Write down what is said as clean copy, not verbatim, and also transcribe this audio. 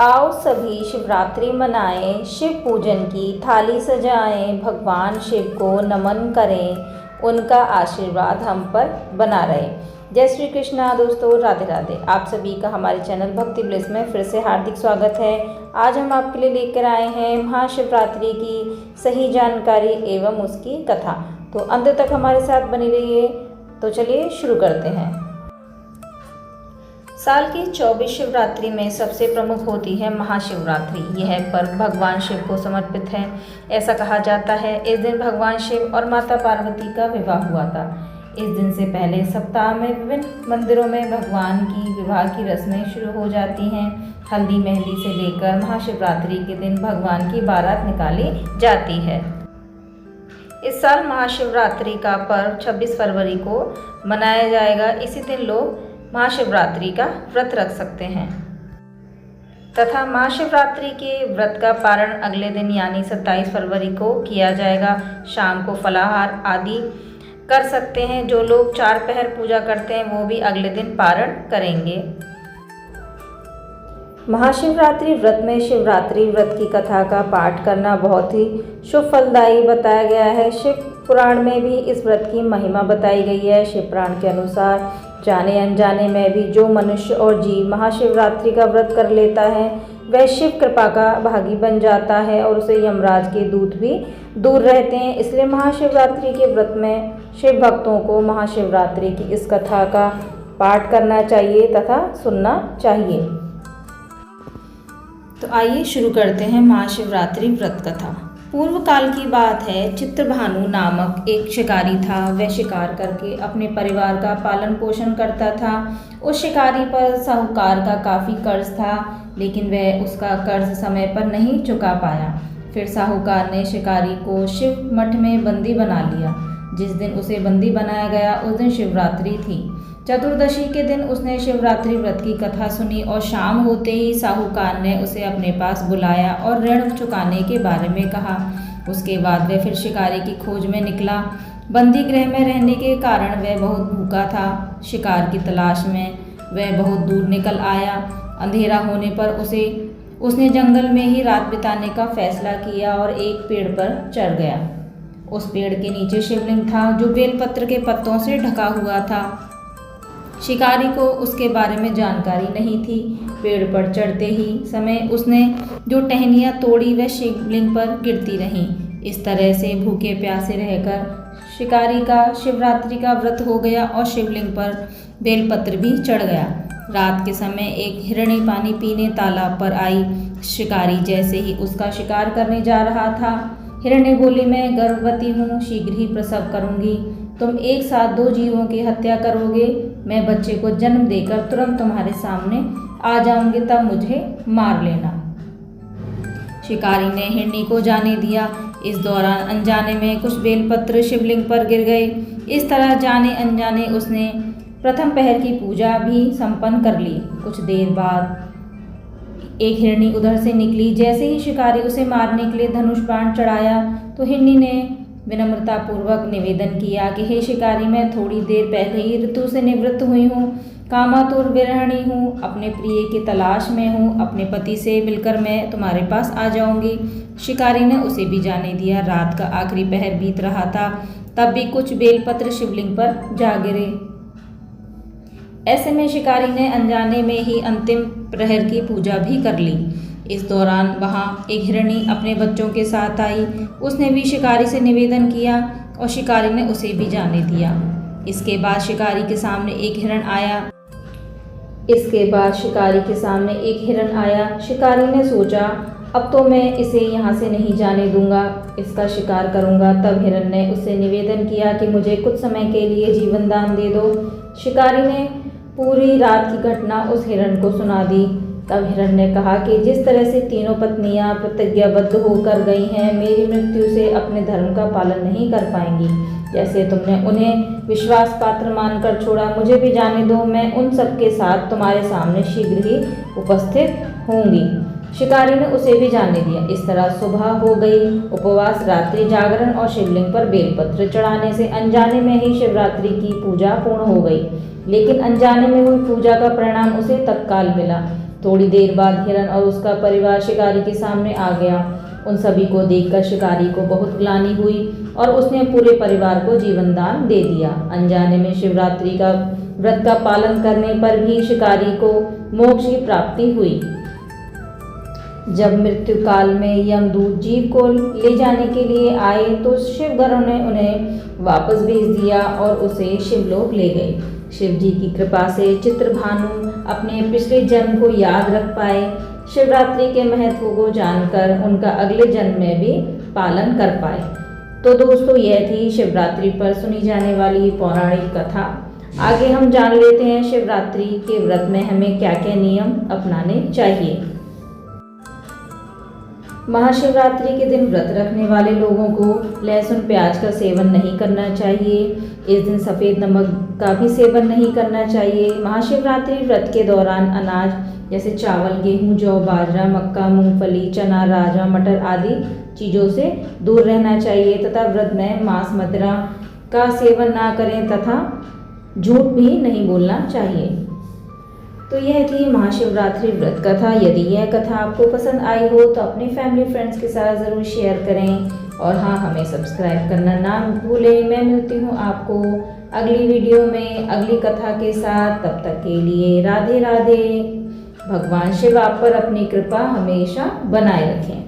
आओ सभी शिवरात्रि मनाएं, शिव पूजन की थाली सजाएं, भगवान शिव को नमन करें, उनका आशीर्वाद हम पर बना रहे। जय श्री कृष्णा दोस्तों, राधे राधे। आप सभी का हमारे चैनल भक्ति ब्लिस में फिर से हार्दिक स्वागत है। आज हम आपके लिए लेकर आए हैं महाशिवरात्रि की सही जानकारी एवं उसकी कथा। तो अंत तक हमारे साथ बने रहिए। तो चलिए शुरू करते हैं। साल की 24 शिवरात्रि में सबसे प्रमुख होती है महाशिवरात्रि। यह पर्व भगवान शिव को समर्पित है। ऐसा कहा जाता है इस दिन भगवान शिव और माता पार्वती का विवाह हुआ था। इस दिन से पहले सप्ताह में विभिन्न मंदिरों में भगवान की विवाह की रस्में शुरू हो जाती हैं। हल्दी मेहंदी से लेकर महाशिवरात्रि के दिन भगवान की बारात निकाली जाती है। इस साल महाशिवरात्रि का पर्व 26 फरवरी को मनाया जाएगा। इसी दिन लोग महाशिवरात्रि का व्रत रख सकते हैं तथा महाशिवरात्रि के व्रत का पारण अगले दिन यानी 27 फरवरी को किया जाएगा। शाम को फलाहार आदि कर सकते हैं। जो लोग 4 पहर पूजा करते हैं वो भी अगले दिन पारण करेंगे। महाशिवरात्रि व्रत में शिवरात्रि व्रत की कथा का पाठ करना बहुत ही शुभ फलदायी बताया गया है। शिव पुराण में भी इस व्रत की महिमा बताई गई है। शिव पुराण के अनुसार जाने अनजाने में भी जो मनुष्य और जीव महाशिवरात्रि का व्रत कर लेता है वह शिव कृपा का भागी बन जाता है और उसे यमराज के दूत भी दूर रहते हैं। इसलिए महाशिवरात्रि के व्रत में शिव भक्तों को महाशिवरात्रि की इस कथा का पाठ करना चाहिए तथा सुनना चाहिए। तो आइए शुरू करते हैं महाशिवरात्रि व्रत कथा। पूर्व काल की बात है। चित्रभानु नामक एक शिकारी था। वह शिकार करके अपने परिवार का पालन पोषण करता था। उस शिकारी पर साहूकार का काफ़ी कर्ज था, लेकिन वह उसका कर्ज समय पर नहीं चुका पाया। फिर साहूकार ने शिकारी को शिव मठ में बंदी बना लिया। जिस दिन उसे बंदी बनाया गया उस दिन शिवरात्रि थी। चतुर्दशी के दिन उसने शिवरात्रि व्रत की कथा सुनी और शाम होते ही साहूकार ने उसे अपने पास बुलाया और ऋण चुकाने के बारे में कहा। उसके बाद वह फिर शिकारी की खोज में निकला। बंदी गृह में रहने के कारण वह बहुत भूखा था। शिकार की तलाश में वह बहुत दूर निकल आया। अंधेरा होने पर उसने जंगल में ही रात बिताने का फैसला किया और एक पेड़ पर चढ़ गया। उस पेड़ के नीचे शिवलिंग था जो बेलपत्र के पत्तों से ढका हुआ था। शिकारी को उसके बारे में जानकारी नहीं थी। पेड़ पर चढ़ते ही समय उसने जो टहनियाँ तोड़ी वह शिवलिंग पर गिरती रहीं। इस तरह से भूखे प्यासे रहकर शिकारी का शिवरात्रि का व्रत हो गया और शिवलिंग पर बेलपत्र भी चढ़ गया। रात के समय एक हिरणी पानी पीने तालाब पर आई। शिकारी जैसे ही उसका शिकार करने जा रहा था, हिरणी बोली, मैं गर्भवती हूँ, शीघ्र ही प्रसव करूँगी। तुम एक साथ 2 जीवों की हत्या करोगे। मैं बच्चे को जन्म देकर तुरंत तुम्हारे सामने आ जाऊंगी, तब मुझे मार लेना। शिकारी ने हिरणी को जाने दिया। इस दौरान अनजाने में कुछ बेलपत्र शिवलिंग पर गिर गए। इस तरह जाने अनजाने उसने प्रथम पहर की पूजा भी संपन्न कर ली। कुछ देर बाद एक हिरणी उधर से निकली। जैसे ही शिकारी उसे मारने के लिए धनुष बाण चढ़ाया तो हिरणी ने विनम्रतापूर्वक निवेदन किया कि हे शिकारी, मैं थोड़ी देर पहले ही ऋतु से निवृत्त हुई हूँ, कामातुर विरहिणी हूँ, अपने प्रिय की तलाश में हूँ। अपने पति से मिलकर मैं तुम्हारे पास आ जाऊंगी। शिकारी ने उसे भी जाने दिया। रात का आखिरी पहर बीत रहा था, तब भी कुछ बेलपत्र शिवलिंग पर जा गिरे। ऐसे में शिकारी ने अनजाने में ही अंतिम प्रहर की पूजा भी कर ली। इस दौरान वहाँ एक हिरणी अपने बच्चों के साथ आई। उसने भी शिकारी से निवेदन किया और शिकारी ने उसे भी जाने दिया। इसके बाद शिकारी के सामने एक हिरण आया। शिकारी ने सोचा, अब तो मैं इसे यहाँ से नहीं जाने दूंगा, इसका शिकार करूँगा। तब हिरण ने उससे निवेदन किया कि मुझे कुछ समय के लिए जीवन दान दे दो। शिकारी ने पूरी रात की घटना उस हिरण को सुना दी। तब हिरण ने कहा कि जिस तरह से तीनों पत्नियां प्रतिज्ञाबद्ध होकर गई हैं, मेरी मृत्यु से अपने धर्म का पालन नहीं कर पाएंगी। जैसे तुमने उन्हें विश्वास पात्र मानकर छोड़ा, मुझे भी जाने दो। मैं उन सबके साथ तुम्हारे सामने शीघ्र ही उपस्थित होंगी। शिकारी ने उसे भी जाने दिया। इस तरह सुबह हो गई। उपवास, रात्रि जागरण और शिवलिंग पर बेलपत्र चढ़ाने से अनजाने में ही शिवरात्रि की पूजा पूर्ण हो गई। लेकिन अनजाने में हुई पूजा का परिणाम उसे तत्काल मिला। थोड़ी देर बाद हिरन और उसका परिवार शिकारी के सामने आ गया। उन सभी को देखकर शिकारी को बहुत ग्लानि हुई और उसने पूरे परिवार को जीवन दान दे दिया। अनजाने में शिवरात्रि का व्रत का पालन करने पर भी शिकारी को मोक्ष की प्राप्ति हुई। जब मृत्यु काल में यमदूत जीव को ले जाने के लिए आए तो शिवगणों ने उन्हें वापस भेज दिया और उसे शिवलोक ले गए। शिव जी की कृपा से चित्रभानु अपने पिछले जन्म को याद रख पाए। शिवरात्रि के महत्व को जानकर उनका अगले जन्म में भी पालन कर पाए। तो दोस्तों, यह थी शिवरात्रि पर सुनी जाने वाली पौराणिक कथा। आगे हम जान लेते हैं शिवरात्रि के व्रत में हमें क्या क्या नियम अपनाने चाहिए। महाशिवरात्रि के दिन व्रत रखने वाले लोगों को लहसुन प्याज का सेवन नहीं करना चाहिए। इस दिन सफ़ेद नमक का भी सेवन नहीं करना चाहिए। महाशिवरात्रि व्रत के दौरान अनाज जैसे चावल, गेहूं, जौ, बाजरा, मक्का, मूंगफली, चना, राजमा, मटर आदि चीज़ों से दूर रहना चाहिए तथा व्रत में मांस, मदिरा का सेवन ना करें तथा झूठ भी नहीं बोलना चाहिए। तो यह थी महाशिवरात्रि व्रत कथा। यदि यह कथा आपको पसंद आई हो तो अपने फैमिली फ्रेंड्स के साथ ज़रूर शेयर करें और हाँ, हमें सब्सक्राइब करना ना भूलें। मैं मिलती हूँ आपको अगली वीडियो में अगली कथा के साथ। तब तक के लिए राधे राधे। भगवान शिव आप पर अपनी कृपा हमेशा बनाए रखें।